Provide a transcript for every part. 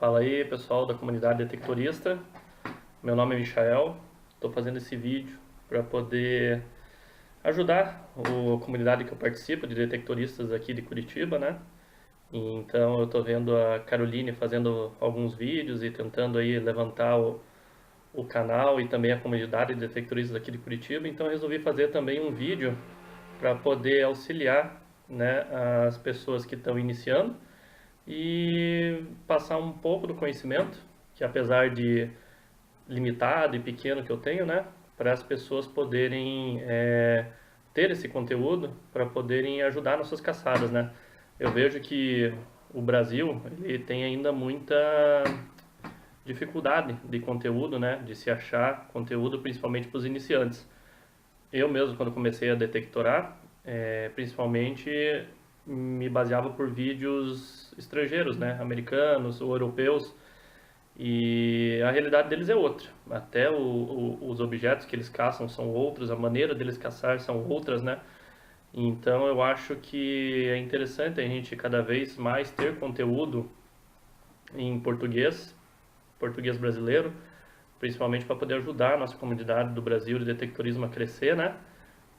Fala aí, pessoal da comunidade detectorista. Meu nome é Michael. Estou fazendo esse vídeo para poder ajudar a comunidade que eu participo, de detectoristas aqui de Curitiba, né? Então eu estou vendo a Caroline fazendo alguns vídeos e tentando aí levantar o canal e também a comunidade de detectoristas aqui de Curitiba. Então eu resolvi fazer também um vídeo para poder auxiliar, né, as pessoas que estão iniciando e passar um pouco do conhecimento, que apesar de limitado e pequeno que eu tenho, né, para as pessoas poderem ter esse conteúdo, para poderem ajudar nas suas caçadas, né. Eu vejo que o Brasil, ele tem ainda muita dificuldade de conteúdo, né, de se achar conteúdo, principalmente para os iniciantes. Eu mesmo, quando comecei a detectorar, principalmente me baseava por vídeos estrangeiros, né, americanos ou europeus, e a realidade deles é outra. Até os objetos que eles caçam são outros, a maneira deles caçar são outras, né? Então eu acho que é interessante a gente cada vez mais ter conteúdo em português brasileiro, principalmente para poder ajudar a nossa comunidade do Brasil de detectorismo a crescer, né?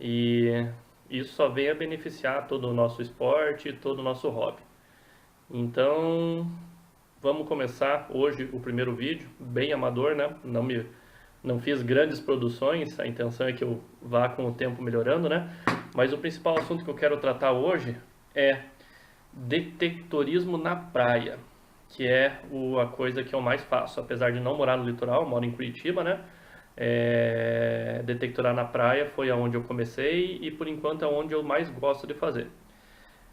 E isso só vem a beneficiar todo o nosso esporte, todo o nosso hobby. Então, vamos começar hoje o primeiro vídeo, bem amador, né? Não fiz grandes produções, a intenção é que eu vá com o tempo melhorando, né? Mas o principal assunto que eu quero tratar hoje é detectorismo na praia, que é a coisa que eu mais faço. Apesar de não morar no litoral, eu moro em Curitiba, né? Detectorar na praia foi aonde eu comecei e por enquanto é onde eu mais gosto de fazer.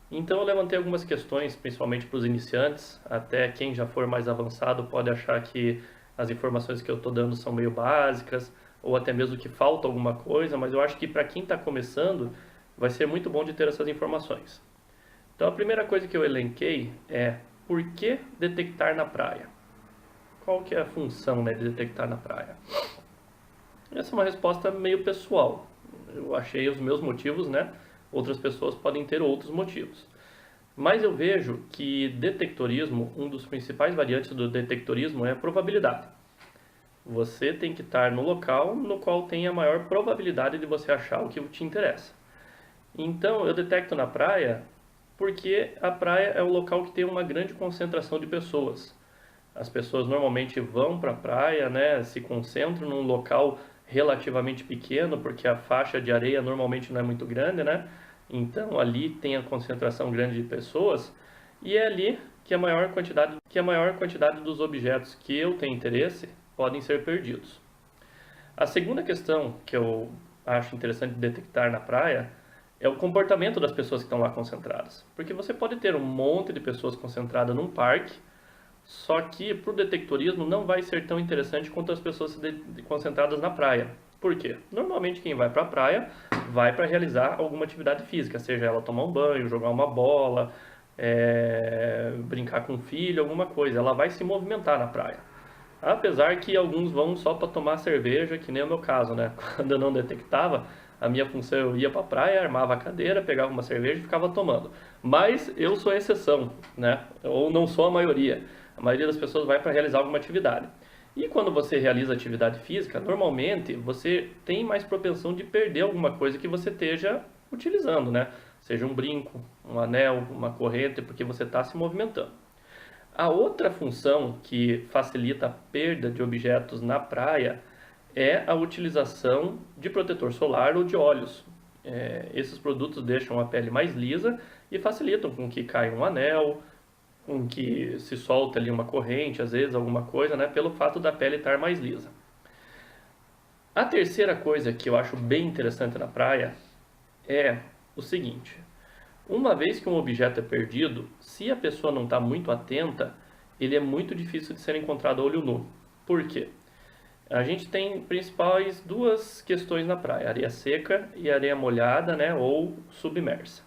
Então eu levantei algumas questões, principalmente para os iniciantes, até quem já for mais avançado pode achar que as informações que eu estou dando são meio básicas, ou até mesmo que falta alguma coisa, mas eu acho que para quem está começando vai ser muito bom de ter essas informações. Então a primeira coisa que eu elenquei é: por que detectar na praia? Qual que é a função, né, de detectar na praia? Essa é uma resposta meio pessoal. Eu achei os meus motivos, né? Outras pessoas podem ter outros motivos. Mas eu vejo que detectorismo, um dos principais variantes do detectorismo é a probabilidade. Você tem que estar no local no qual tem a maior probabilidade de você achar o que te interessa. Então eu detecto na praia porque a praia é o local que tem uma grande concentração de pessoas. As pessoas normalmente vão para a praia, né, se concentram num local relativamente pequeno, porque a faixa de areia normalmente não é muito grande, né? Então ali tem a concentração grande de pessoas e é ali que a maior quantidade dos objetos que eu tenho interesse podem ser perdidos. A segunda questão que eu acho interessante detectar na praia é o comportamento das pessoas que estão lá concentradas. Porque você pode ter um monte de pessoas concentradas num parque, só que para o detectorismo não vai ser tão interessante quanto as pessoas concentradas na praia. Por quê? Normalmente quem vai para a praia vai para realizar alguma atividade física, seja ela tomar um banho, jogar uma bola, brincar com o filho, alguma coisa. Ela vai se movimentar na praia. Apesar que alguns vão só para tomar cerveja, que nem o meu caso, né? Quando eu não detectava, a minha função eu ia para a praia, armava a cadeira, pegava uma cerveja e ficava tomando. Mas eu sou a exceção, né? Ou não sou a maioria. A maioria das pessoas vai para realizar alguma atividade. E quando você realiza atividade física, normalmente você tem mais propensão de perder alguma coisa que você esteja utilizando, né? Seja um brinco, um anel, uma corrente, porque você está se movimentando. A outra função que facilita a perda de objetos na praia é a utilização de protetor solar ou de óleos. Esses produtos deixam a pele mais lisa e facilitam com que caia um anel, com que se solta ali uma corrente, às vezes alguma coisa, né, pelo fato da pele estar mais lisa. A terceira coisa que eu acho bem interessante na praia é o seguinte: uma vez que um objeto é perdido, se a pessoa não está muito atenta, ele é muito difícil de ser encontrado a olho nu. Por quê? A gente tem principais duas questões na praia: areia seca e areia molhada, né, ou submersa.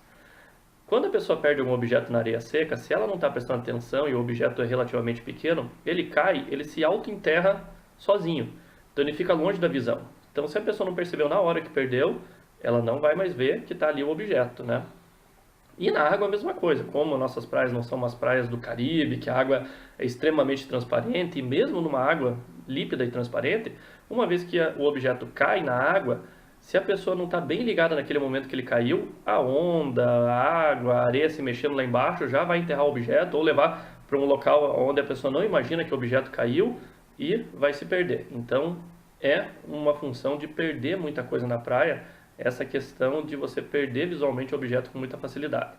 Quando a pessoa perde algum objeto na areia seca, se ela não está prestando atenção e o objeto é relativamente pequeno, ele cai, ele se auto-enterra sozinho. Então ele fica longe da visão. Então se a pessoa não percebeu na hora que perdeu, ela não vai mais ver que está ali o objeto, né? E na água a mesma coisa, como nossas praias não são umas praias do Caribe, que a água é extremamente transparente, e mesmo numa água límpida e transparente, uma vez que o objeto cai na água, se a pessoa não está bem ligada naquele momento que ele caiu, a onda, a água, a areia se mexendo lá embaixo já vai enterrar o objeto ou levar para um local onde a pessoa não imagina que o objeto caiu e vai se perder. Então é uma função de perder muita coisa na praia, essa questão de você perder visualmente o objeto com muita facilidade.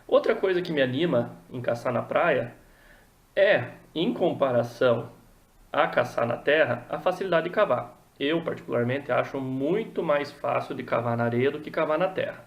Outra coisa que me anima em caçar na praia é, em comparação a caçar na terra, a facilidade de cavar. Eu, particularmente, acho muito mais fácil de cavar na areia do que cavar na terra.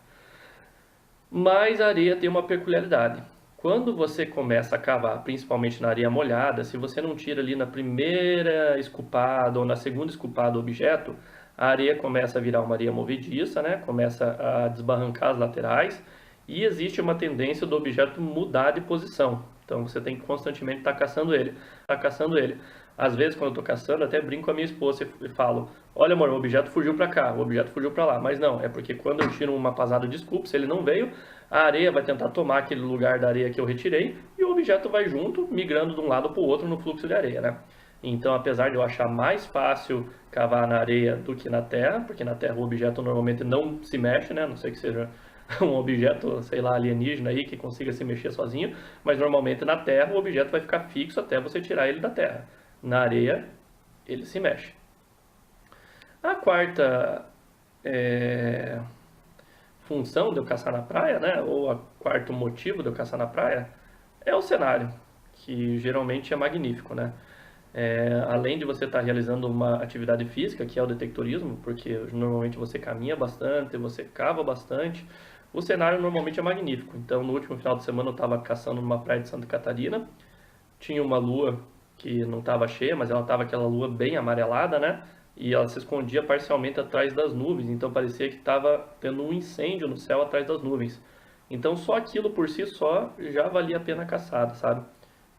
Mas a areia tem uma peculiaridade. Quando você começa a cavar, principalmente na areia molhada, se você não tira ali na primeira esculpada ou na segunda esculpada o objeto, a areia começa a virar uma areia movediça, né? Começa a desbarrancar as laterais e existe uma tendência do objeto mudar de posição. Então você tem que constantemente estar caçando ele. Às vezes, quando eu estou caçando, até brinco com a minha esposa e falo: olha, amor, o objeto fugiu para cá, o objeto fugiu para lá. Mas não, é porque quando eu tiro uma pasada de scoop, se ele não veio, a areia vai tentar tomar aquele lugar da areia que eu retirei e o objeto vai junto, migrando de um lado para o outro no fluxo de areia, né? Então, apesar de eu achar mais fácil cavar na areia do que na terra, porque na terra o objeto normalmente não se mexe, né? A não sei que seja um objeto, sei lá, alienígena aí que consiga se mexer sozinho, mas normalmente na terra o objeto vai ficar fixo até você tirar ele da terra. Na areia, ele se mexe. A quarta função de eu caçar na praia, né, ou o quarto motivo de eu caçar na praia, é o cenário, que geralmente é magnífico, né? Além de você estar realizando uma atividade física, que é o detectorismo, porque normalmente você caminha bastante, você cava bastante, o cenário normalmente é magnífico. Então, no último final de semana eu estava caçando numa praia de Santa Catarina, tinha uma lua que não estava cheia, mas ela estava aquela lua bem amarelada, né? E ela se escondia parcialmente atrás das nuvens, então parecia que estava tendo um incêndio no céu atrás das nuvens. Então só aquilo por si só já valia a pena a caçada, sabe?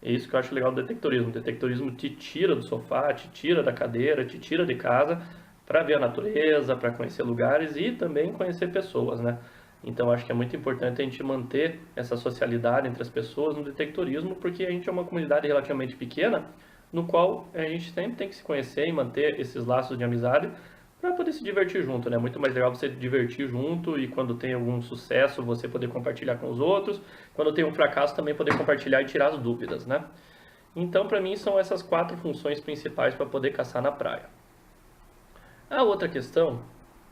É isso que eu acho legal do detectorismo. O detectorismo te tira do sofá, te tira da cadeira, te tira de casa para ver a natureza, para conhecer lugares e também conhecer pessoas, né? Então acho que é muito importante a gente manter essa socialidade entre as pessoas no detectorismo, porque a gente é uma comunidade relativamente pequena, no qual a gente sempre tem que se conhecer e manter esses laços de amizade para poder se divertir junto, né? Muito mais legal você divertir junto e quando tem algum sucesso você poder compartilhar com os outros, quando tem um fracasso também poder compartilhar e tirar as dúvidas, né? Então, para mim, são essas 4 funções principais para poder caçar na praia. A outra questão,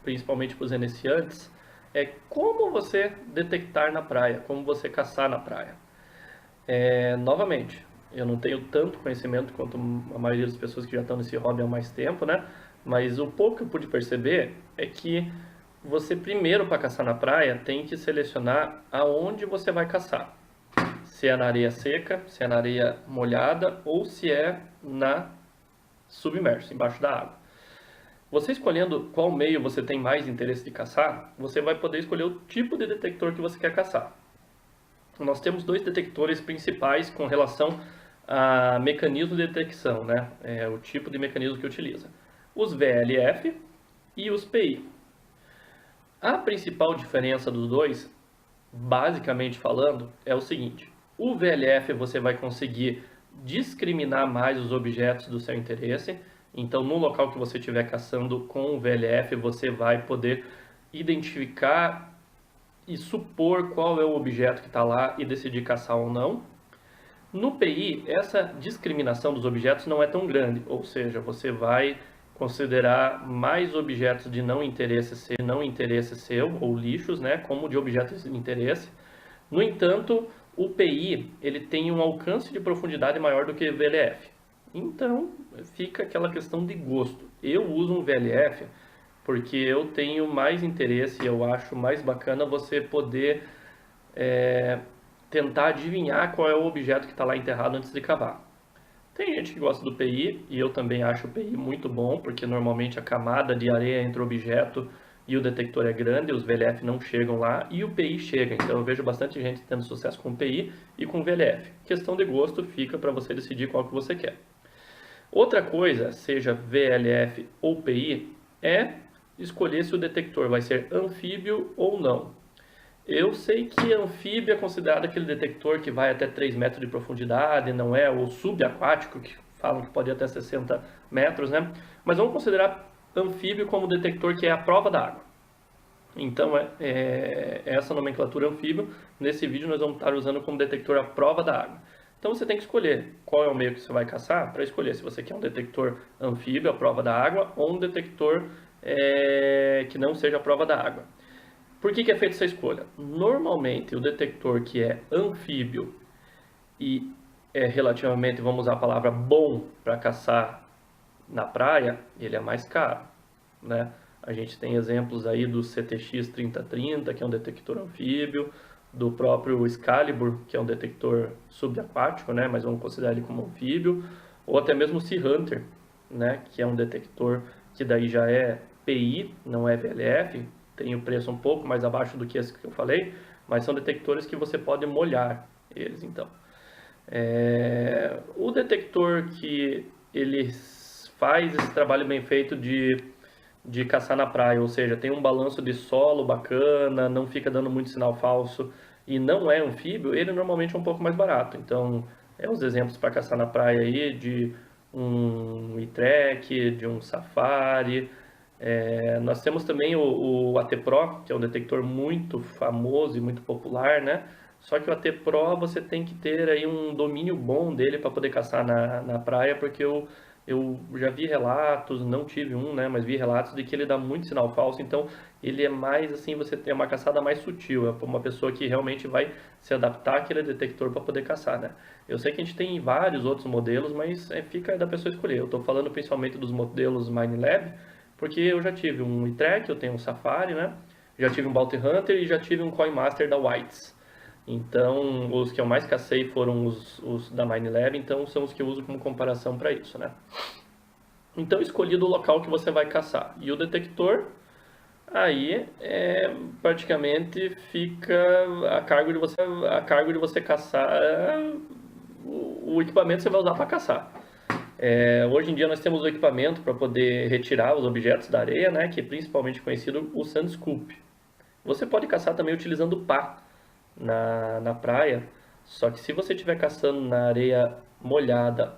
principalmente para os iniciantes, é como você detectar na praia, como você caçar na praia. Novamente, eu não tenho tanto conhecimento quanto a maioria das pessoas que já estão nesse hobby há mais tempo, né? Mas o pouco que eu pude perceber é que você primeiro para caçar na praia tem que selecionar aonde você vai caçar. Se é na areia seca, se é na areia molhada ou se é na submerso, embaixo da água. Você escolhendo qual meio você tem mais interesse de caçar, você vai poder escolher o tipo de detector que você quer caçar. Nós temos 2 detectores principais com relação a mecanismo de detecção, né? O tipo de mecanismo que utiliza. Os VLF e os PI. A principal diferença dos dois, basicamente falando, é o seguinte: o VLF você vai conseguir discriminar mais os objetos do seu interesse. Então, no local que você estiver caçando com o VLF, você vai poder identificar e supor qual é o objeto que está lá e decidir caçar ou não. No PI, essa discriminação dos objetos não é tão grande, ou seja, você vai considerar mais objetos de não interesse seu, ou lixos, né, como de objetos de interesse. No entanto, o PI ele tem um alcance de profundidade maior do que o VLF. Então, fica aquela questão de gosto. Eu uso um VLF porque eu tenho mais interesse e eu acho mais bacana você poder tentar adivinhar qual é o objeto que está lá enterrado antes de cavar. Tem gente que gosta do PI e eu também acho o PI muito bom, porque normalmente a camada de areia entre o objeto e o detector é grande, os VLF não chegam lá e o PI chega. Então eu vejo bastante gente tendo sucesso com o PI e com o VLF. Questão de gosto, fica para você decidir qual que você quer. Outra coisa, seja VLF ou PI, é escolher se o detector vai ser anfíbio ou não. Eu sei que anfíbio é considerado aquele detector que vai até 3 metros de profundidade, não é o subaquático, que falam que pode ir até 60 metros, né? Mas vamos considerar anfíbio como detector que é a prova da água. Então, essa nomenclatura anfíbio, nesse vídeo nós vamos estar usando como detector a prova da água. Então você tem que escolher qual é o meio que você vai caçar, para escolher se você quer um detector anfíbio, a prova da água, ou um detector que não seja a prova da água. Por que é feita essa escolha? Normalmente o detector que é anfíbio e é relativamente, vamos usar a palavra bom para caçar na praia, ele é mais caro, né? A gente tem exemplos aí do CTX 3030, que é um detector anfíbio, do próprio Excalibur, que é um detector subaquático, né? Mas vamos considerar ele como anfíbio, ou até mesmo o Sea Hunter, né? Que é um detector que daí já é PI, não é VLF, tem o preço um pouco mais abaixo do que esse que eu falei, mas são detectores que você pode molhar eles, então. O detector que ele faz esse trabalho bem feito de caçar na praia, ou seja, tem um balanço de solo bacana, não fica dando muito sinal falso e não é anfíbio, ele normalmente é um pouco mais barato. Então, os exemplos para caçar na praia aí de um iTrek, de um Safari. Nós temos também o AT Pro, que é um detector muito famoso e muito popular, né? Só que o AT Pro você tem que ter aí um domínio bom dele para poder caçar na praia, porque eu já vi relatos, não tive um, né, mas vi relatos de que ele dá muito sinal falso, então ele é mais assim, você tem uma caçada mais sutil, é uma pessoa que realmente vai se adaptar àquele detector para poder caçar, né. Eu sei que a gente tem vários outros modelos, mas fica da pessoa escolher. Eu estou falando principalmente dos modelos Minelab, porque eu já tive um iTrek, eu tenho um Safari, né, já tive um Bounty Hunter e já tive um Coinmaster da Whites. Então, os que eu mais cacei foram os da Minelab, então são os que eu uso como comparação para isso, né? Então, escolhido o local que você vai caçar. E o detector, aí, praticamente fica a cargo de você caçar o equipamento que você vai usar para caçar. Hoje em dia nós temos o equipamento para poder retirar os objetos da areia, né? Que é principalmente conhecido o Sand Scoop. Você pode caçar também utilizando pá na praia, só que se você estiver caçando na areia molhada,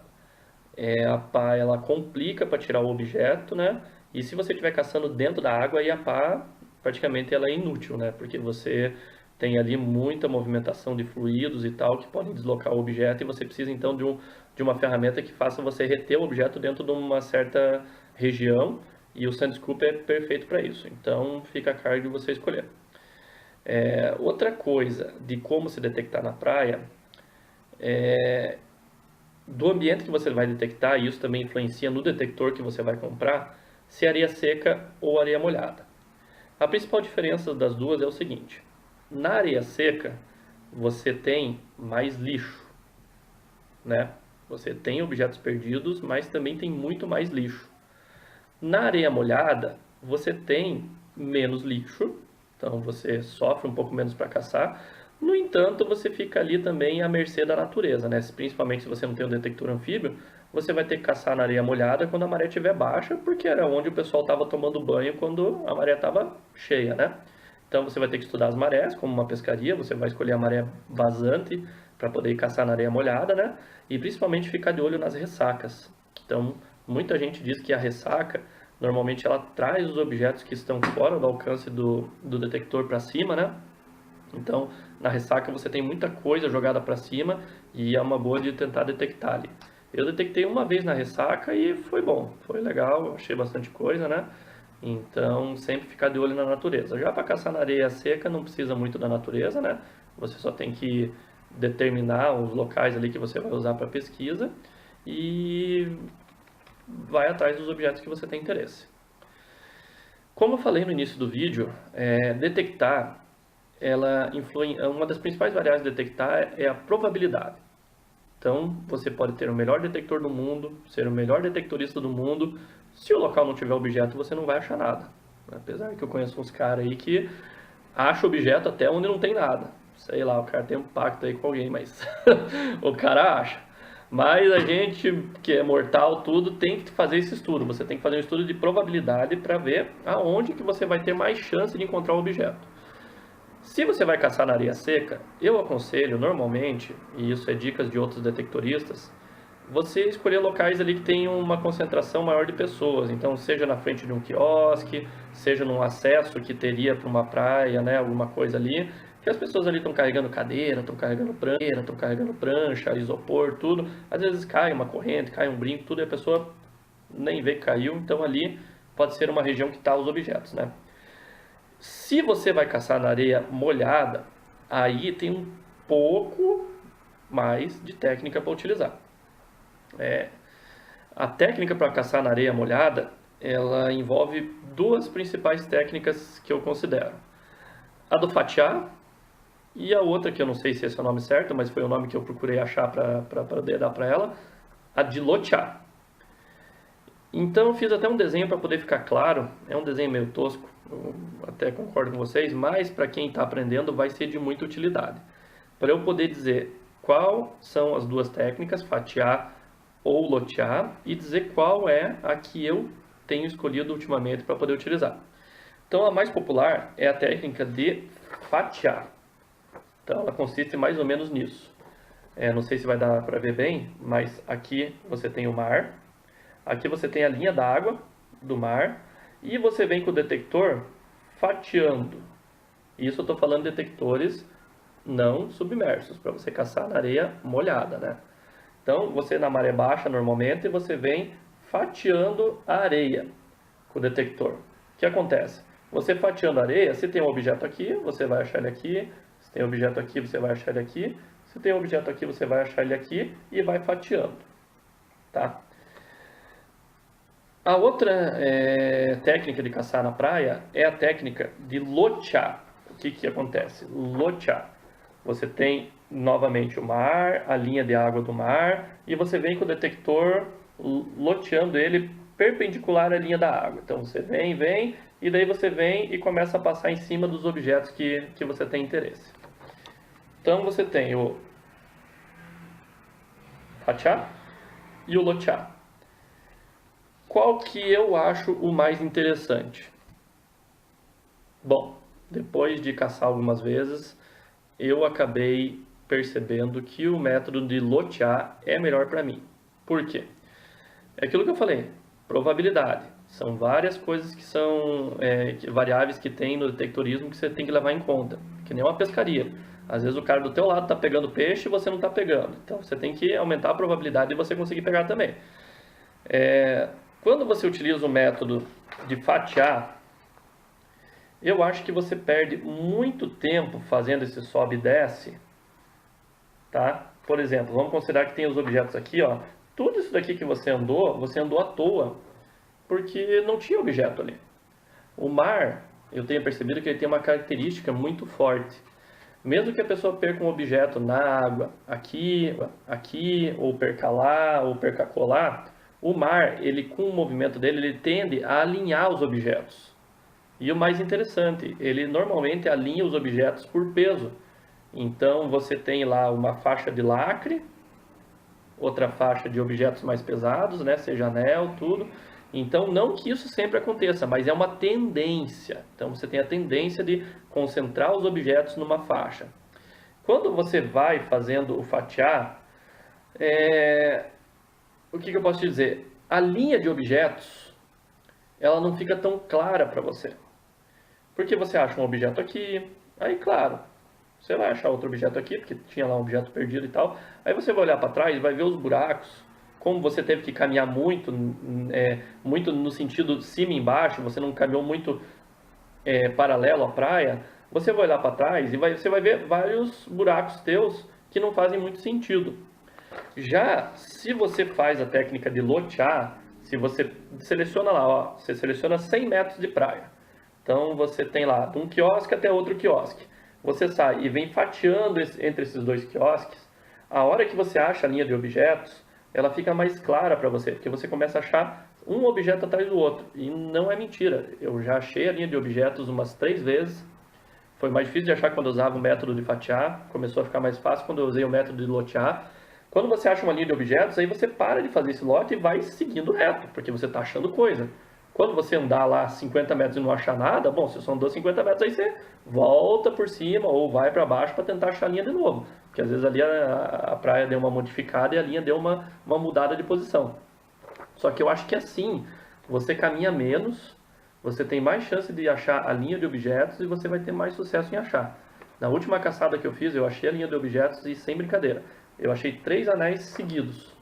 a pá ela complica para tirar o objeto, né? E se você estiver caçando dentro da água, aí a pá praticamente ela é inútil, né? Porque você tem ali muita movimentação de fluidos e tal que podem deslocar o objeto e você precisa então de uma ferramenta que faça você reter o objeto dentro de uma certa região e o Sand Scoop é perfeito para isso. Então fica a cargo de você escolher. Outra coisa de como se detectar na praia, do ambiente que você vai detectar, e isso também influencia no detector que você vai comprar, se é areia seca ou areia molhada. A principal diferença das duas é o seguinte: na areia seca você tem mais lixo, né? Você tem objetos perdidos, mas também tem muito mais lixo. Na areia molhada você tem menos lixo, então você sofre um pouco menos para caçar. No entanto, você fica ali também à mercê da natureza, né? Principalmente se você não tem um detector anfíbio, você vai ter que caçar na areia molhada quando a maré estiver baixa, porque era onde o pessoal estava tomando banho quando a maré estava cheia, né? Então você vai ter que estudar as marés, como uma pescaria, você vai escolher a maré vazante para poder ir caçar na areia molhada, né? E principalmente ficar de olho nas ressacas. Então, muita gente diz que a ressaca, normalmente ela traz os objetos que estão fora do alcance do detector para cima, né? Então, na ressaca você tem muita coisa jogada para cima e é uma boa de tentar detectar ali. Eu detectei uma vez na ressaca e foi bom, foi legal, achei bastante coisa, né? Então, sempre ficar de olho na natureza. Já para caçar na areia seca não precisa muito da natureza, né? Você só tem que determinar os locais ali que você vai usar para pesquisa e vai atrás dos objetos que você tem interesse. Como eu falei no início do vídeo, detectar, uma das principais variáveis de detectar é a probabilidade. Então, você pode ter o melhor detector do mundo, ser o melhor detectorista do mundo, se o local não tiver objeto, você não vai achar nada. Apesar que eu conheço uns caras aí que acham objeto até onde não tem nada. Sei lá, o cara tem um pacto aí com alguém, mas o cara acha. Mas a gente, que é mortal, tudo, tem que fazer esse estudo. Você tem que fazer um estudo de probabilidade para ver aonde que você vai ter mais chance de encontrar o objeto. Se você vai caçar na areia seca, eu aconselho normalmente, e isso é dicas de outros detectoristas, você escolher locais ali que tenham uma concentração maior de pessoas. Então, seja na frente de um quiosque, seja num acesso que teria para uma praia, né, alguma coisa ali, que as pessoas ali estão carregando cadeira, estão carregando prancha, isopor, tudo. Às vezes cai uma corrente, cai um brinco, tudo, e a pessoa nem vê que caiu. Então, ali pode ser uma região que está os objetos, né? Se você vai caçar na areia molhada, aí tem um pouco mais de técnica para utilizar. A técnica para caçar na areia molhada, ela envolve duas principais técnicas que eu considero. A do fatiar e a outra, que eu não sei se esse é o nome certo, mas foi o nome que eu procurei achar para poder dar para ela, a de lotear. Então eu fiz até um desenho para poder ficar claro, é um desenho meio tosco, eu até concordo com vocês, mas para quem está aprendendo vai ser de muita utilidade. Para eu poder dizer quais são as duas técnicas, fatiar ou lotear, e dizer qual é a que eu tenho escolhido ultimamente para poder utilizar. Então a mais popular é a técnica de fatiar. Então ela consiste mais ou menos nisso. Não sei se vai dar para ver bem, mas aqui você tem o mar, aqui você tem a linha d'água do mar, e você vem com o detector fatiando. Isso eu estou falando de detectores não submersos, para você caçar na areia molhada, né? Então, você na maré baixa, normalmente, você vem fatiando a areia com o detector. O que acontece? Você fatiando a areia, se tem um objeto aqui, você vai achar ele aqui. Se tem um objeto aqui, você vai achar ele aqui. Se tem um objeto aqui, você vai achar ele aqui e vai fatiando. Tá? A outra técnica de caçar na praia é a técnica de lotear. O que acontece? Lotear. Você tem novamente o mar, a linha de água do mar, e você vem com o detector loteando ele perpendicular à linha da água. Então você vem, e daí você vem e começa a passar em cima dos objetos que você tem interesse. Então você tem o fatiar e o lotear. Qual que eu acho o mais interessante? Bom, depois de caçar algumas vezes, eu acabei percebendo que o método de lotear é melhor para mim. Por quê? É aquilo que eu falei, probabilidade. São várias coisas que são variáveis que tem no detectorismo que você tem que levar em conta. Que nem uma pescaria. Às vezes o cara do teu lado está pegando peixe e você não está pegando. Então você tem que aumentar a probabilidade de você conseguir pegar também. Quando você utiliza o método de fatiar, eu acho que você perde muito tempo fazendo esse sobe e desce, tá? Por exemplo, vamos considerar que tem os objetos aqui, ó. Tudo isso daqui que você andou à toa, porque não tinha objeto ali. O mar, eu tenho percebido que ele tem uma característica muito forte. Mesmo que a pessoa perca um objeto na água, aqui, ou perca lá, ou perca colar, o mar, ele com o movimento dele, ele tende a alinhar os objetos. E o mais interessante, ele normalmente alinha os objetos por peso. Então você tem lá uma faixa de lacre, outra faixa de objetos mais pesados, né, seja anel, tudo. Então não que isso sempre aconteça, mas é uma tendência. Então você tem a tendência de concentrar os objetos numa faixa. Quando você vai fazendo o fatiar, o que eu posso te dizer? A linha de objetos, ela não fica tão clara para você. Porque você acha um objeto aqui, aí claro, você vai achar outro objeto aqui, porque tinha lá um objeto perdido e tal. Aí você vai olhar para trás e vai ver os buracos, como você teve que caminhar muito, muito no sentido de cima e embaixo, você não caminhou muito paralelo à praia, você vai olhar para trás e você vai ver vários buracos teus que não fazem muito sentido. Já se você faz a técnica de lotear, se você seleciona lá, ó, você seleciona 100 metros de praia. Então você tem lá de um quiosque até outro quiosque. Você sai e vem fatiando entre esses dois quiosques. A hora que você acha a linha de objetos, ela fica mais clara para você, porque você começa a achar um objeto atrás do outro. E não é mentira, eu já achei a linha de objetos umas 3 vezes. Foi mais difícil de achar quando eu usava o método de fatiar, começou a ficar mais fácil quando eu usei o método de lotear. Quando você acha uma linha de objetos, aí você para de fazer esse lote e vai seguindo reto, porque você está achando coisa. Quando você andar lá 50 metros e não achar nada, bom, se você andou 50 metros, aí você volta por cima ou vai para baixo para tentar achar a linha de novo. Porque às vezes ali a praia deu uma modificada e a linha deu uma mudada de posição. Só que eu acho que assim, você caminha menos, você tem mais chance de achar a linha de objetos e você vai ter mais sucesso em achar. Na última caçada que eu fiz, eu achei a linha de objetos e sem brincadeira, eu achei 3 anéis seguidos.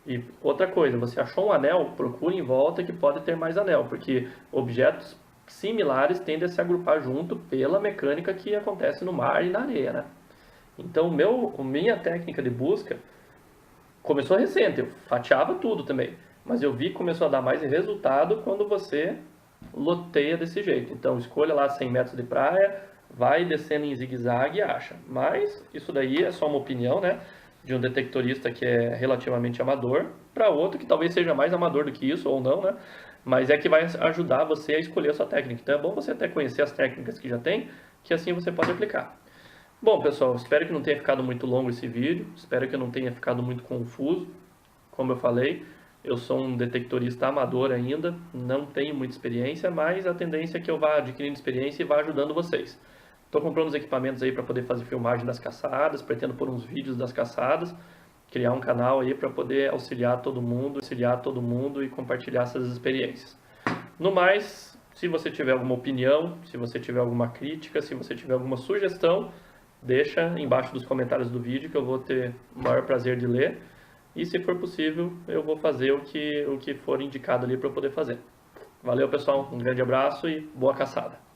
E outra coisa, você achou um anel, procure em volta que pode ter mais anel, porque objetos similares tendem a se agrupar junto pela mecânica que acontece no mar e na areia, né? Então, minha técnica de busca começou recente, eu fatiava tudo também, mas eu vi que começou a dar mais resultado quando você loteia desse jeito. Então, escolha lá 100 metros de praia, vai descendo em zigue-zague e acha. Mas isso daí é só uma opinião, né? De um detectorista que é relativamente amador, para outro que talvez seja mais amador do que isso, ou não, né? Mas é que vai ajudar você a escolher a sua técnica. Então é bom você até conhecer as técnicas que já tem, que assim você pode aplicar. Bom, pessoal, espero que não tenha ficado muito longo esse vídeo, espero que não tenha ficado muito confuso. Como eu falei, eu sou um detectorista amador ainda, não tenho muita experiência, mas a tendência é que eu vá adquirindo experiência e vá ajudando vocês. Estou comprando os equipamentos aí para poder fazer filmagem das caçadas, pretendo pôr uns vídeos das caçadas, criar um canal aí para poder auxiliar todo mundo e compartilhar essas experiências. No mais, se você tiver alguma opinião, se você tiver alguma crítica, se você tiver alguma sugestão, deixa embaixo dos comentários do vídeo que eu vou ter o maior prazer de ler. E se for possível, eu vou fazer o que for indicado ali para eu poder fazer. Valeu, pessoal, um grande abraço e boa caçada!